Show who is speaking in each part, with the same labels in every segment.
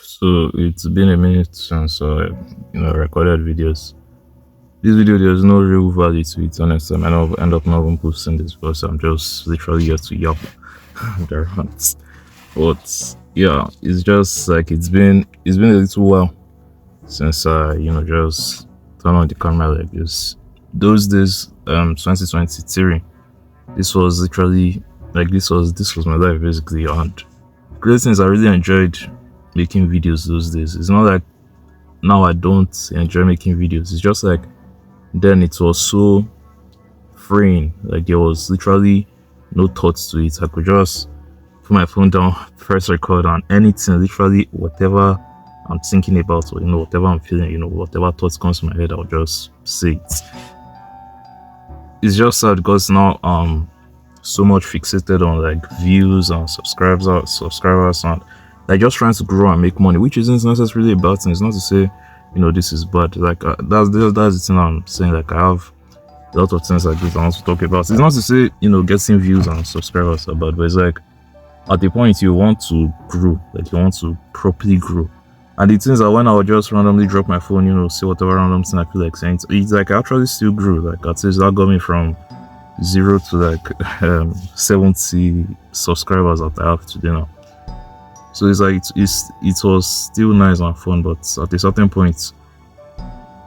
Speaker 1: So it's been a minute since I recorded videos. This video there's no real value to it, honestly. I might not end up not even posting this because I'm just literally here to yap the rants. But yeah, it's just like it's been a little while since just turn on the camera like this. Those days 2023, this was literally like this was my life basically, and great things I really enjoyed making videos those days. It's not like now I don't enjoy making videos. It's just like then it was so freeing. Like there was literally no thoughts to it. I could just put my phone down, press record, and anything, literally whatever I'm thinking about, or whatever I'm feeling, whatever thoughts comes to my head, I'll just say it. It's just sad because now so much fixated on like views and subscribers and like just trying to grow and make money, which isn't necessarily a bad thing. It's not to say this is bad. Like that's the thing I'm saying. Like I have a lot of things like this I want to talk about. It's not to say getting views and subscribers are bad, but it's like at the point you want to grow, like you want to properly grow. And the things that when I would just randomly drop my phone, say whatever random thing I feel like saying, it's like I actually still grew. Like at least that got me from 0 to like 70 subscribers that I have today now. So it's like it was still nice and fun, but at a certain point,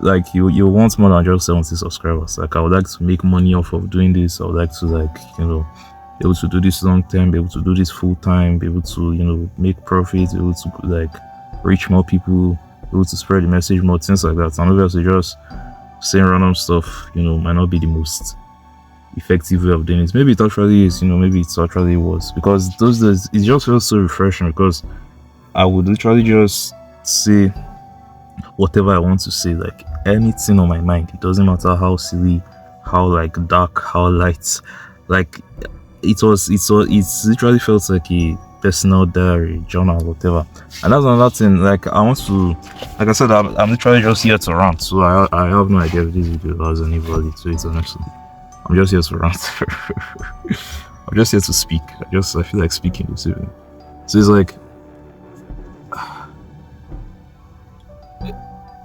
Speaker 1: like you want more than just 70 subscribers. Like I would like to make money off of doing this. I would like to be able to do this long term, be able to do this full time, be able to make profit, be able to like reach more people, be able to spread the message more, things like that. And obviously just saying random stuff might not be the most effective way of doing it. Maybe it actually is, maybe it actually was, because those days it just feels so refreshing, because I would literally just say whatever I want to say, like anything on my mind. It doesn't matter how silly, how like dark, how light. Like it's literally felt like a personal diary, journal, whatever. And that's another thing. Like I want to, like I said, I'm literally just here to rant. So I have no idea if this video has any value to it, honestly. I'm just here to rant. I'm just here to speak. I feel like speaking this evening. So it's like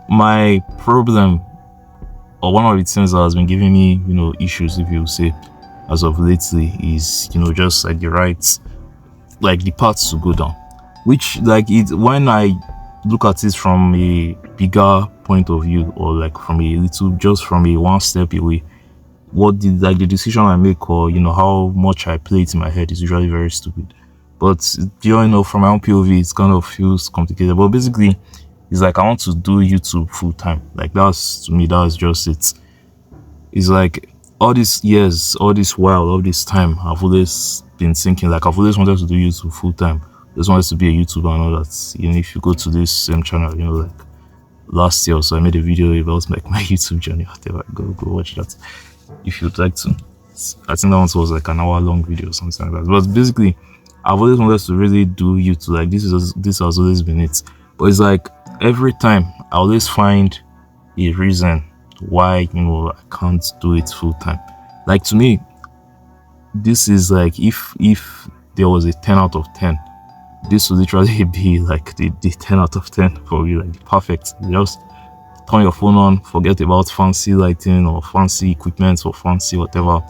Speaker 1: my problem, or one of the things that has been giving me, issues, if you say, as of lately, is just like the paths to go down. Which like it when I look at it from a bigger point of view, or like from a one step away, what did like the decision I make, or how much I play it in my head is usually very stupid. But from my own POV, it kind of feels complicated. But basically, it's like I want to do YouTube full time. Like that's just it. It's like all these years, all this time, I've always been thinking, like I've always wanted to do YouTube full time. I just wanted to be a YouTuber and all that. If you go to this same channel, like last year or so, I made a video about like my YouTube journey. Whatever, go watch that if you'd like to. I think that one was like an hour-long video or something like that. But basically, I've always wanted to really do YouTube. Like this has always been it. But it's like every time I always find a reason why I can't do it full time. Like to me, this is like if there was a 10 out of 10, this would literally be like the 10 out of 10 for me, like the perfect. Just turn your phone on, forget about fancy lighting or fancy equipment or fancy whatever.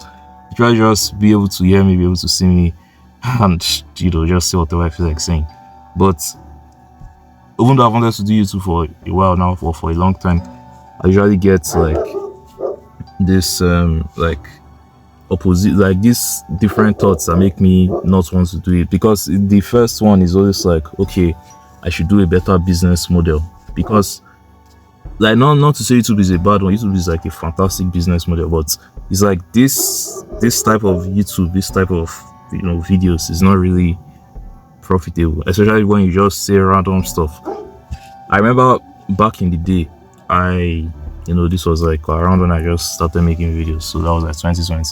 Speaker 1: Try just be able to hear me, be able to see me, and just say whatever I feel like saying. But even though I've wanted to do YouTube for a while now, for a long time, I usually get like this like opposite, like these different thoughts that make me not want to do it. Because the first one is always like, okay, I should do a better business model. Because like not to say YouTube is a bad one, YouTube is like a fantastic business model, but it's like this type of YouTube, this type of videos is not really profitable, especially when you just say random stuff. I remember back in the day, this was like around when I just started making videos, so that was like 2020.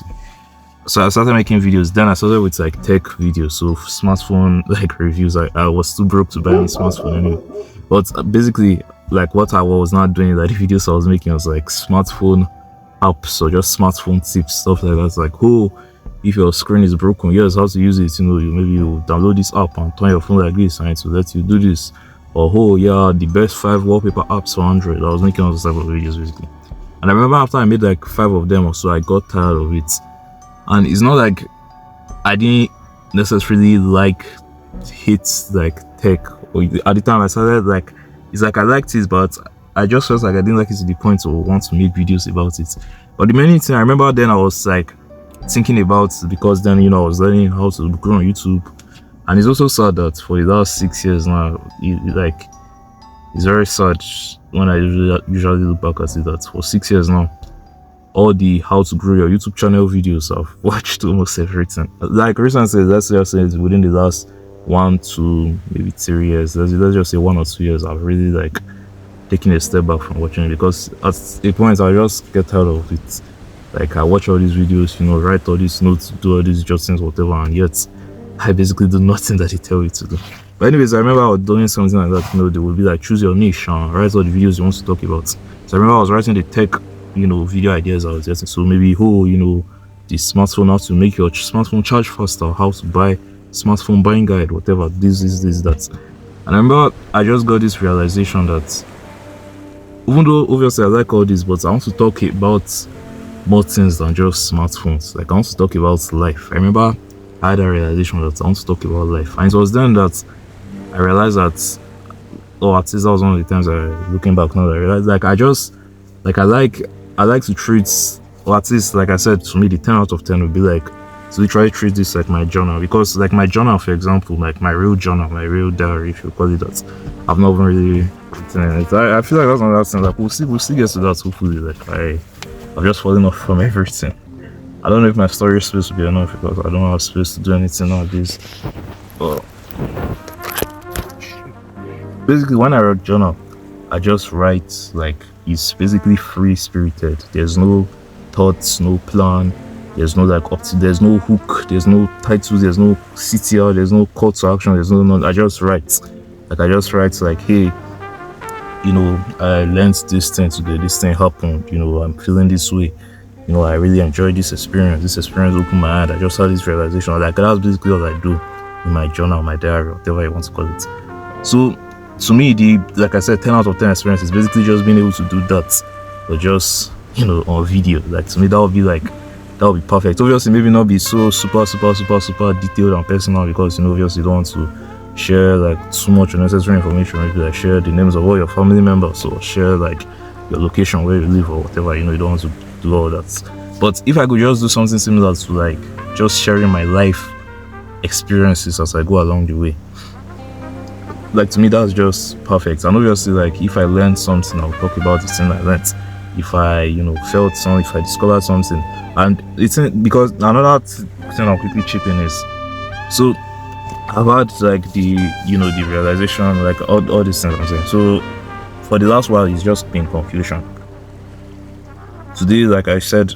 Speaker 1: So I started making videos. Then I started with like tech videos, so smartphone like reviews. I was too broke to buy a smartphone anyway. But basically, like what I was not doing, like the videos I was making was like smartphone apps or just smartphone tips, stuff like that. It's like, oh, if your screen is broken, here's how to use it. Maybe you download this app and turn your phone like this, and it will let you do this. or oh yeah, the best 5 wallpaper apps for Android. I was making all those type of videos basically. And I remember after I made like 5 of them or so, I got tired of it. And it's not like I didn't necessarily like hate like tech, or at the time I started like, it's like I liked it, but I just felt like I didn't like it to the point to want to make videos about it. But the main thing I remember then, I was like thinking about, because then I was learning how to grow on YouTube. And it's also sad that for the last 6 years now, like it's very sad when I usually look back at it, that for 6 years now, all the how to grow your YouTube channel videos, I've watched almost everything. Like recently, let's just say within the last 1 to maybe 3 years, let's just say 1 or 2 years, I've really like taken a step back from watching it, because at a point I just get tired of it. Like I watch all these videos, write all these notes, do all these adjustments, whatever, and yet I basically do nothing that they tell you to do. But anyways, I remember I was doing something like that. They would be like, choose your niche and write all the videos you want to talk about. So I remember I was writing the tech, video ideas I was getting. So maybe the smartphone, how to make your smartphone charge faster, how to buy smartphone buying guide, whatever, this, that. And I remember I just got this realization that even though obviously I like all this, but I want to talk about more things than just smartphones. Like I want to talk about life. I remember I had a realization that I want to talk about life, and it was then that I realized that, at least that was one of the times looking back now, I realized like I like to treat, or at least like I said, to me the 10 out of 10 would be like to literally treat this like my journal, because like my journal, for example, like my real journal, my real diary, if you call it that, I've not even really written it. I feel like that's one of those things, like we'll still get to that hopefully. Like I've just fallen off from everything. I don't know if my storage space will be enough, because I don't have space to do anything nowadays. But basically, when I write journal, I just write like it's basically free spirited. There's no thoughts, no plan. There's no like there's no hook. There's no title. There's no CTR. There's no call to action. There's no. I just write. Like, hey, I learned this thing today. This thing happened. I'm feeling this way. I really enjoyed this experience. This experience opened my eye. I just had this realization. Like that's basically what I do in my journal, my diary, whatever you want to call it. So to me, like I said, 10 out of 10 experience is basically just being able to do that, but just on video. Like to me, that would be perfect. Obviously, maybe not be so super detailed and personal, because obviously you don't want to share like too much unnecessary information. Maybe like share the names of all your family members, or share like your location where you live, or whatever. You don't want to do all that. But if I could just do something similar to like just sharing my life experiences as I go along the way, like to me that's just perfect. And obviously, like if I learned something, I'll talk about the thing I learned. If I felt something, if I discovered something. And it's because another thing I'll quickly chip in is, so I've had like the the realization, like all these things I'm saying. So for the last while, it's just been confusion. Today, like I said,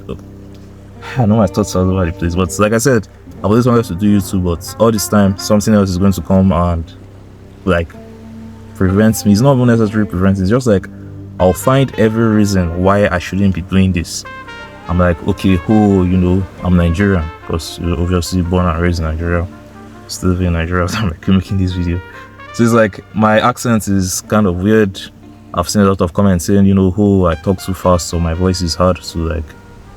Speaker 1: I know my thoughts are all over the place, but like I said, I've always wanted to do YouTube, but all this time something else is going to come and like prevents me. It's not even necessarily prevents, it's just like I'll find every reason why I shouldn't be doing this. I'm like, okay, I'm Nigerian, because obviously born and raised in Nigeria, still living in Nigeria. I'm like making this video, so it's like my accent is kind of weird. I've seen a lot of comments saying, I talk too fast, or my voice is hard to like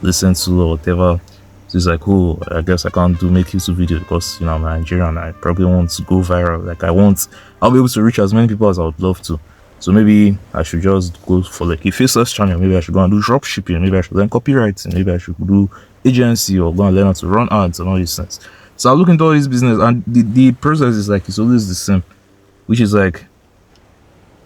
Speaker 1: listen to, or whatever. So it's like, I guess I can't make YouTube video because I'm Nigerian. I probably won't go viral. Like I'll be able to reach as many people as I would love to. So maybe I should just go for like a faceless channel. Maybe I should go and do drop shipping. Maybe I should learn copywriting. Maybe I should do agency, or go and learn how to run ads and all these things. So I look into all this business, and the process is like, it's always the same, which is like,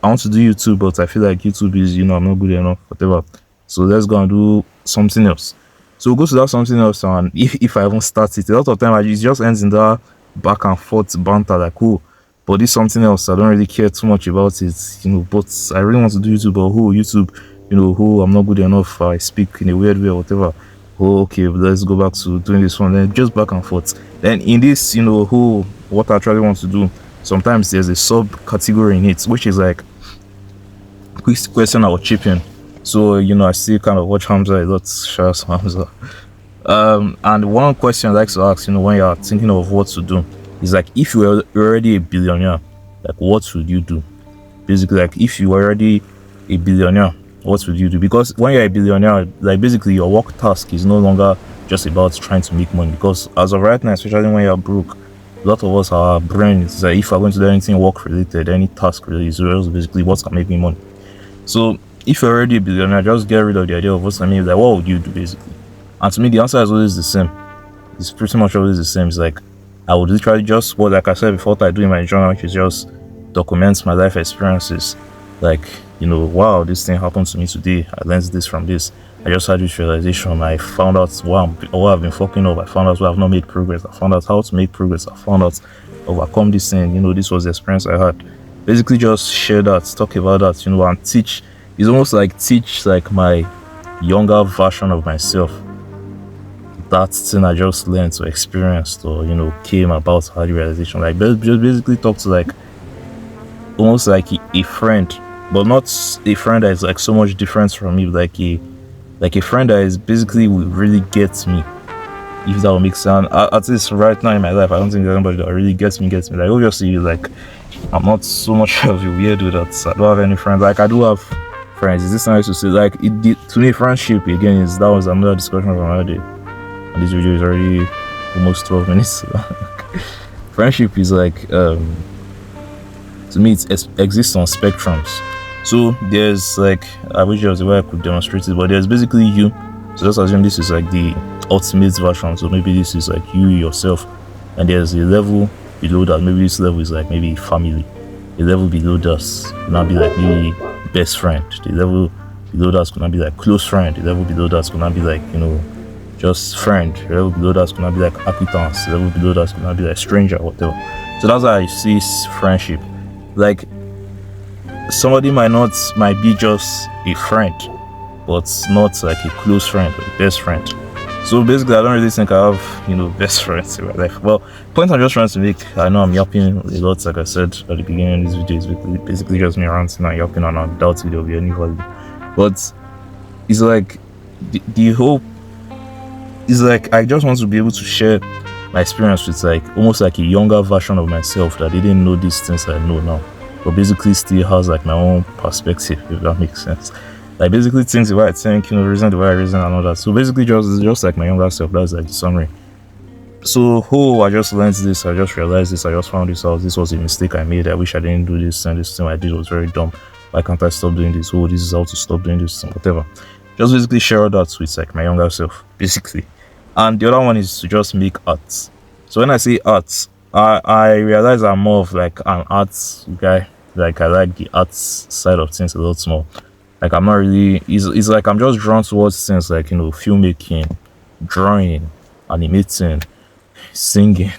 Speaker 1: I want to do YouTube, but I feel like YouTube is, I'm not good enough, whatever. So let's go and do something else. So we'll go to that something else, and if I even start it, a lot of time it just ends in that back and forth banter, like, but this something else, I don't really care too much about it, but I really want to do YouTube, but YouTube, I'm not good enough, I speak in a weird way or whatever. Okay, let's go back to doing this one, then just back and forth. Then in this, what I actually want to do, sometimes there's a subcategory in it, which is like quick question or chipping. So I still kind of watch Hamza a lot. Shout out to Hamza. And one question I like to ask, when you're thinking of what to do, is like, if you were already a billionaire, like what would you do? basically, like, if you were already a billionaire, what would you do? Because when you're a billionaire, like, basically your work task is no longer just about trying to make money. Because as of right now, especially when you're broke, a lot of us, our brain is like, if we're going to do anything work related, any task related, is basically what can make me money. So if you're already a billionaire, just get rid of the idea of what's I mean. Like, what would you do basically? And to me, the answer is always the same. It's pretty much always the same. It's like, I would literally just, what, like I said before, what I do in my journal, which is just document my life experiences. Like, you know, wow, this thing happened to me today. I learned this from this. I just had this realization. I found out what I've been fucking up. I found out why I've not made progress. I found out how to make progress. I found out overcome this thing. You know, this was the experience I had. Basically, just share that, talk about that, you know, and teach. It's almost like teach like my younger version of myself that thing I just learned or experienced or, you know, came about, had realization. Like, just basically talk to like almost like a friend, but not a friend that is like so much different from me, like a friend that is basically will really get me, if that will make sense. At least right now in my life, I don't think there's anybody that really gets me. Like, obviously, like, I'm not so much of a weirdo that I don't have any friends. Like, I do have friends. Is this nice to say? Like, to me, friendship again that was another discussion of another day. And this video is already almost 12 minutes. Friendship is like, to me, it exists on spectrums. So there's like, I wish there was a way I could demonstrate it, but there's basically you. So let's assume this is like the ultimate version. So maybe this is like you yourself, and there's a level below that. Maybe this level is like maybe family. The level below that could not be like maybe best friend. The level below that could not be like close friend. The level below that could not be like, you know, just friend. The level below that could not be like acquaintance. The level below that could not be like stranger, whatever. So that's how I see friendship. Like, somebody might be just a friend, but not like a close friend or a best friend. So basically, I don't really think I have, you know, best friends in my life. Well, point I'm just trying to make, I know I'm yapping a lot, like I said at the beginning of this video, is basically just me ranting and yapping, and I doubt it will be any value. But it's like, the hope is like, I just want to be able to share my experience with like almost like a younger version of myself that didn't know these things I know now, but basically still has like my own perspective, if that makes sense. Like, basically things the way I think, you know, reason the way I reason and all that. So basically just like my younger self. That's like the summary. So I just learned this, I just realized this, I just found this out, this was a mistake I made, I wish I didn't do this, and this thing I did was very dumb. Why can't I stop doing this? This is how to stop doing this thing, whatever. Just basically share that with like my younger self, basically. And the other one is to just make art. So when I say art, I realize I'm more of like an arts guy. Like, I like the arts side of things a lot more. Like, I'm not really, it's like I'm just drawn towards things like, you know, filmmaking, drawing, animating, singing.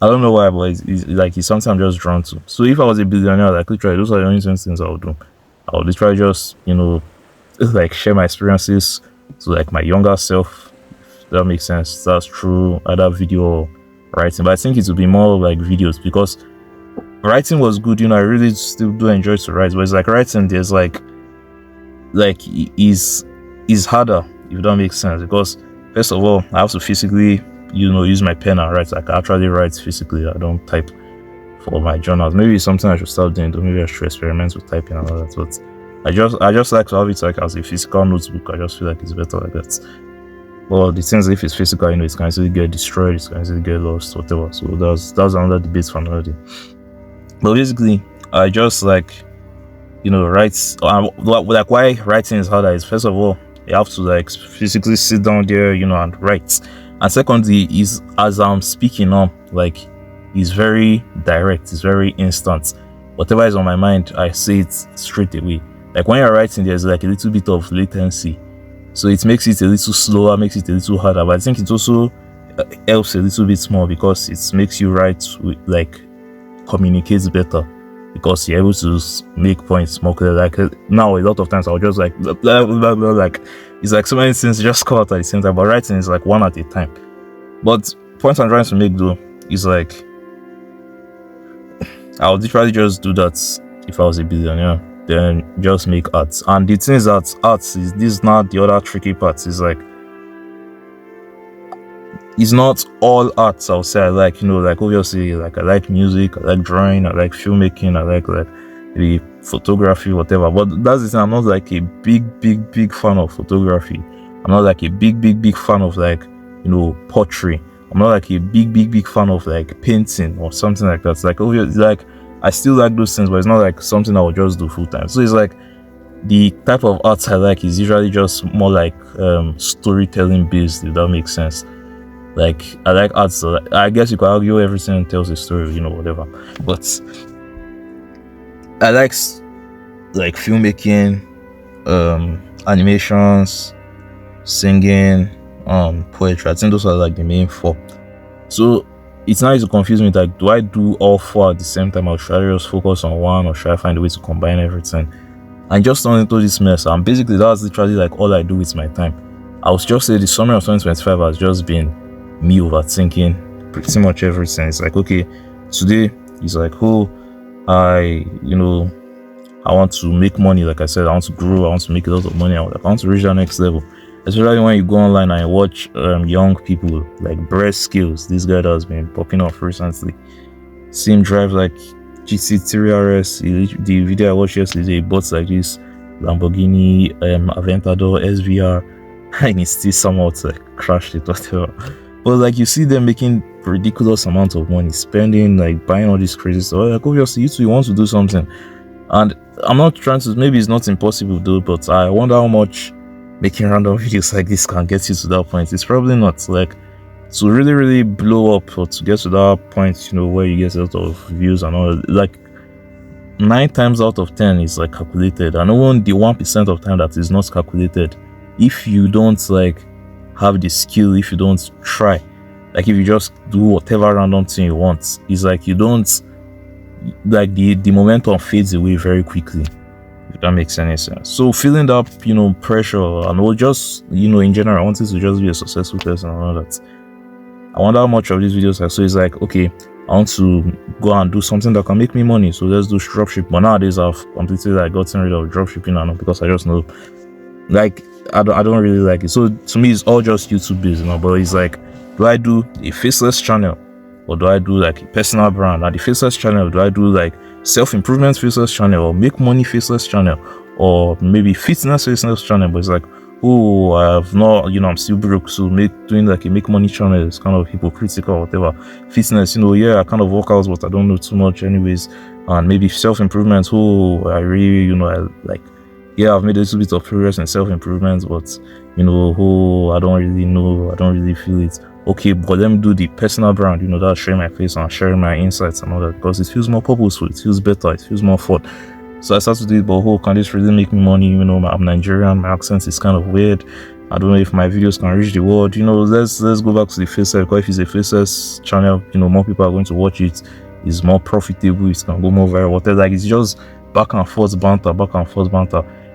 Speaker 1: I don't know why, but it's something I'm just drawn to. So if I was a billionaire, like, literally those are the only things I would do. I would literally just, you know, like, share my experiences to like my younger self, if that makes sense. That's true, either video or writing. But I think it would be more like videos, because writing was good, you know, I really still do enjoy to write, but it's like writing, there's like is harder, if that makes sense, because first of all, I have to physically, you know, use my pen and write. Like, I actually write physically, I don't type for my journals. Maybe it's something I should start doing, maybe I should experiment with typing and all that, but I just like to have it like as a physical notebook. I just feel like it's better like that. Well, the things, if it's physical, you know, it can easily get destroyed, it can easily get lost, whatever. So that's another debate for another day. But basically, I just like, you know, write. Like, why writing is harder is, first of all, you have to like physically sit down there, you know, and write. And secondly, is as I'm speaking on, like, it's very direct, it's very instant. Whatever is on my mind, I say it straight away. Like, when you're writing, there's like a little bit of latency, so it makes it a little slower, makes it a little harder. But I think it also helps a little bit more, because it makes you write with, like, communicates better, because you're able to make points more clear. Like, now a lot of times I'll just like blah, blah, blah, blah, like, it's like so many things just come out at the same time, but writing is like one at a time. But point I'm trying to make though is like, I would literally just do that if I was a billionaire, then just make art. And the thing is that art is, this is not the other tricky part, is like, it's not all arts, I'll say. I like, you know, like, obviously, like, I like music, I like drawing, I like filmmaking, I like maybe photography, whatever. But that's the thing, I'm not like a big fan of photography. I'm not like a big fan of like, you know, pottery. I'm not like a big fan of like painting or something like that. It's like, obviously, like I still like those things, but it's not like something I would just do full time. So it's like the type of arts I like is usually just more like storytelling based, if that makes sense. Like I like arts, so I guess you could argue everything tells a story, you know, whatever. But I like filmmaking, animations, singing, poetry. I think those are like the main four. So it's not easy to confuse me, like, do I do all four at the same time, or should I just focus on one, or should I find a way to combine everything? And just turned into this mess. And basically that's literally like all I do with my time. I was just say the summer of 2025 has just been me overthinking pretty much everything. It's like, okay, today it's like, oh, I want to make money. Like I said, I want to grow, I want to make a lot of money, I want to reach that next level. Especially when you go online and watch young people like Breast Skills, this guy that has been popping off recently. See him drive like GT3 RS. The video I watched yesterday, he bought like this Lamborghini Aventador SVR, and he still somewhat like crashed it, whatever. But like you see them making ridiculous amount of money, spending, like buying all this crazy stuff. Like obviously you want to do something, and I'm not trying to. Maybe it's not impossible though, but I wonder how much making random videos like this can get you to that point. It's probably not. Like to really blow up or to get to that point, you know, where you get a lot of views and all, like 9 times out of 10 is like calculated, and even the 1% of time that is not calculated, if you don't like have the skill, if you don't try, like if you just do whatever random thing you want, it's like you don't, like the momentum fades away very quickly, if that makes any sense. So feeling that, you know, pressure, and or just, you know, in general, I wanted to just be a successful person and all that. I wonder how much of these videos are. So it's like, okay, I want to go and do something that can make me money, so let's do dropship. But nowadays I've completely like gotten rid of dropshipping and all, because I just know, like, I don't really like it. So to me it's all just YouTube based, you know. But it's like, do I do a faceless channel, or do I do like a personal brand? And the faceless channel, do I do like self-improvement faceless channel, or make money faceless channel, or maybe fitness faceless channel? But it's like, oh, I have not, you know, I'm still broke, so doing like a make money channel is kind of hypocritical or whatever. Fitness, you know, yeah, I kind of work out, but I don't know too much anyways. And maybe self-improvement, oh, I really, you know, I like, yeah, I've made a little bit of progress in self-improvement, but you know, oh, I don't really know, I don't really feel it. Okay, but let me do the personal brand, you know, that's sharing my face and sharing my insights and all that, because it feels more purposeful, it feels better, it feels more fun. So I started to do it, but oh, can this really make me money? You know, I'm Nigerian, my accent is kind of weird. I don't know if my videos can reach the world. You know, let's go back to the faceless, because if it's a faceless channel, you know, more people are going to watch it. It's more profitable, it can go more viral, whatever. Like, it's just back and forth banter.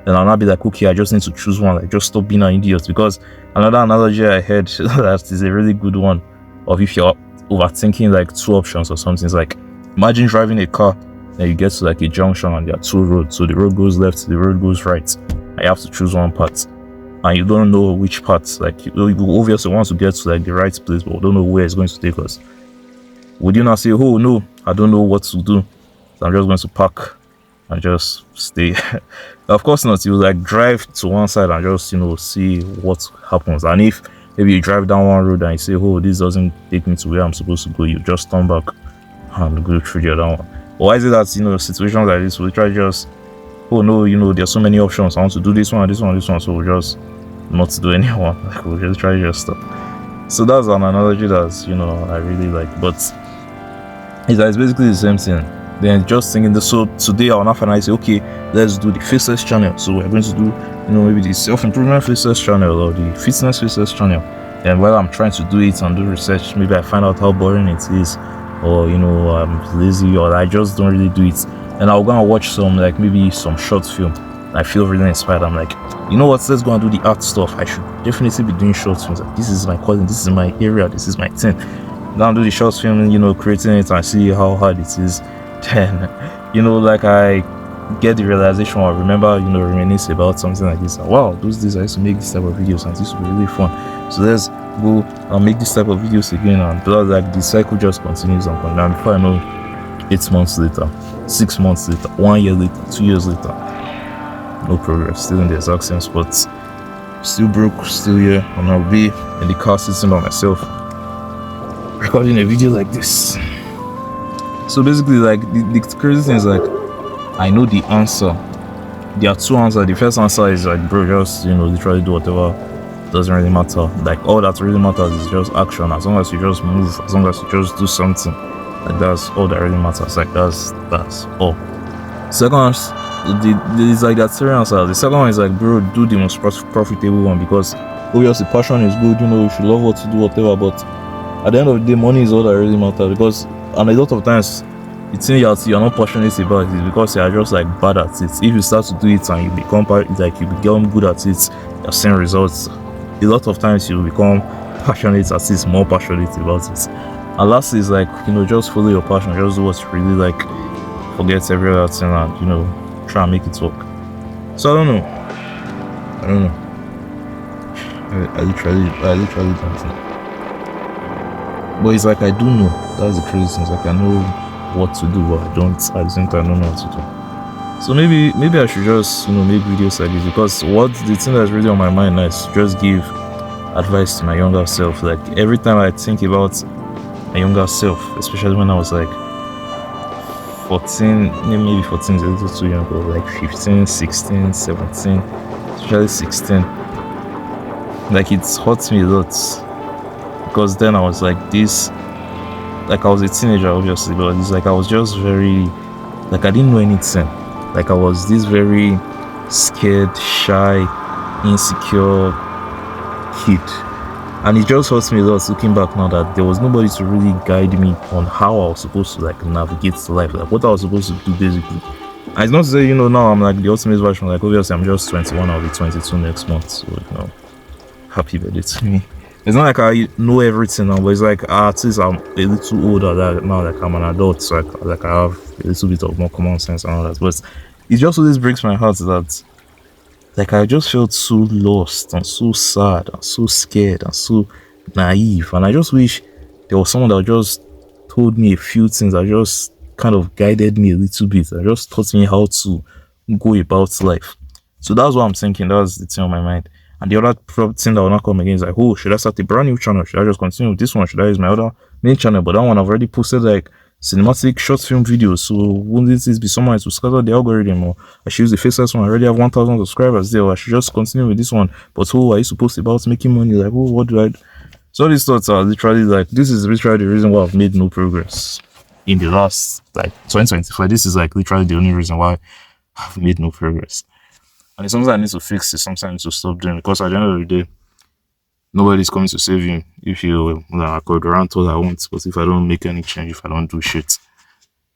Speaker 1: Then I'll not be like, okay, I just need to choose one. Like, just stop being an idiot. Because another analogy I heard that is a really good one, of if you're overthinking like 2 options or something. It's like, imagine driving a car, then you get to like a junction and there are 2 roads. So the road goes left, the road goes right. And you have to choose one path, and you don't know which path. Like, you obviously want to get to like the right place, but don't know where it's going to take us. Would you not say, oh no, I don't know what to do, so I'm just going to park and just stay? Of course not. You like drive to one side and just, you know, see what happens. And if maybe you drive down one road and you say, oh, this doesn't take me to where I'm supposed to go, you just turn back and go through the other one. But why is it that, you know, situations like this, we try just, oh no, you know, there's so many options, I want to do this one, so we'll just not do any one. Like, we'll just try just stop. So that's an analogy that's, you know, I really like. But it's basically the same thing. Then just thinking this. So today I'll not finally say, okay, let's do the faceless channel. So we're going to do, you know, maybe the self-improvement faceless channel or the fitness faceless channel. And while I'm trying to do it and do research, maybe I find out how boring it is, or, you know, I'm lazy, or I just don't really do it. And I'll go and watch some, like maybe some short film. I feel really inspired. I'm like, you know what, let's go and do the art stuff. I should definitely be doing short films. Like, this is my calling, this is my area, this is my thing. Now do the short film, you know, creating it and see how hard it is. Then, you know, like, I get the realization, or remember, you know, reminisce about something like this. Wow, those days I used to make this type of videos and this would be really fun. So let's go and make this type of videos again, and like the cycle just continues on. And before I know, 8 months later, 6 months later, 1 year later, 2 years later, no progress, still in the exact same spot, still broke, still here, and I'll be in the car sitting by myself recording a video like this. So basically, like, the crazy thing is, like, I know the answer. There are two answers. The first answer is like, bro, just, literally do whatever, doesn't really matter. Like, all that really matters is just action. As long as you just move, as long as you just do something, like, that's all that really matters. Like, that's all. Second, it's like that third answer. The second one is like, bro, do the most profitable one, because obviously passion is good, you should love what to do, whatever, but at the end of the day, money is all that really matters. Because, and a lot of times, the thing you're not passionate about it because you're just like bad at it. If you start to do it and you become good at it, you're seeing results. A lot of times you become passionate at it, more passionate about it. And last is like, just follow your passion, just do what you really like, forget every other thing, and try and make it work. So I don't know. I literally don't know. But it's like I do know. That's the crazy thing. It's like I know what to do, but I don't at the same time I don't know what to do. So maybe I should just make videos like this, because the thing that's really on my mind now is to just give advice to my younger self. Like, every time I think about my younger self, especially when I was like 14, maybe 14 is a little too young, but like 15, 16, 17, especially 16, like, it hurts me a lot, because then I was like this. Like, I was a teenager, obviously, but it's like I was just very, like, I didn't know anything. Like, I was this very scared, shy, insecure kid. And it just hurts me a lot looking back now that there was nobody to really guide me on how I was supposed to, like, navigate life, like, what I was supposed to do, basically. And it's not to say, now I'm like the ultimate version. Like, obviously, I'm just 21, I'll be 22 next month. So, happy birthday to me. It's not like I know everything now, but it's like, at least I'm a little older now, like, I'm an adult, so like I have a little bit of more common sense and all that. But it just always breaks my heart that, like, I just felt so lost and so sad and so scared and so naive, and I just wish there was someone that just told me a few things, that just kind of guided me a little bit, that just taught me how to go about life. So that's what I'm thinking. That's the thing on my mind. And the other thing that will not come again is like, oh, should I start a brand new channel? Should I just continue with this one? Should I use my other main channel? But that one I've already posted like cinematic short film videos. So wouldn't this be someone to scatter the algorithm? Or I should use the faceless one. I already have 1,000 subscribers there. Or I should just continue with this one. But are you supposed to about making money? Like, oh, what do I do? So these thoughts are literally like, this is literally the reason why I've made no progress in the last, like, 2025. This is like literally the only reason why I've made no progress. And it's something I need to fix. It's something I need to stop doing, because at the end of the day, nobody's coming to save you if you I could rant all I want. But if I don't make any change, if I don't do shit,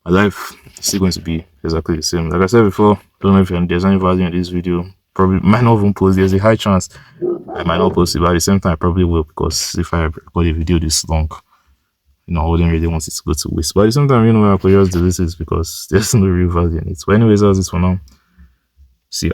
Speaker 1: my life is still going to be exactly the same. Like I said before, don't know if there's any value in this video. Probably might not even post. There's a high chance I might not post it, but at the same time, I probably will, because if I record a video this long, I wouldn't really want it to go to waste. But at the same time, I could just delete it because there's no real value in it. But anyways, that's it for now. See ya.